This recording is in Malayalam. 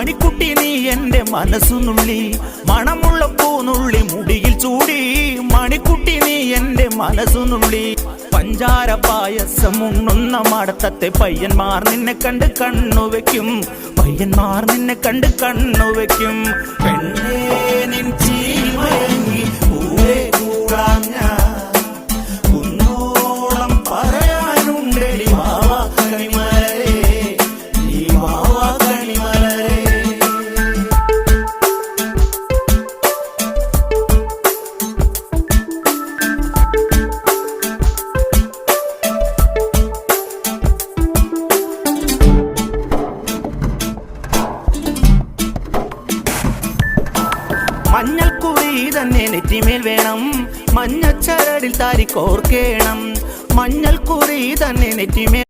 മണിക്കുട്ടി നീ എൻ്റെ മനസ്സുനുള്ളി മണമുള്ള പൂനുള്ളി മുടിയിൽ ചൂടി മണിക്കുട്ടി നീ എൻ്റെ മനസ്സുനുള്ളി പഞ്ചാര പായസം ഉണ്ണുന്ന മടത്തത്തെ പയ്യന്മാർ നിന്നെ കണ്ട് കണ്ണുവെക്കും പയ്യന്മാർ നിന്നെ കണ്ട് കണ്ണുവെക്കും പെണ്ണേ നിൻ ചീമയങ്ങി പൂവേ കൂടാൻ ഞാൻ കുന്നോളം പറയാനുണ്ടെടി വാവാ കണിമലരേ നീ വാവാ കണിമലരേ. മഞ്ഞൾക്കുറി തന്നെ നെറ്റിമേൽ വേണം മഞ്ഞച്ചരടിൽ താരി കോർക്കേണം മഞ്ഞൾക്കുറി തന്നെ നെറ്റിമേൽ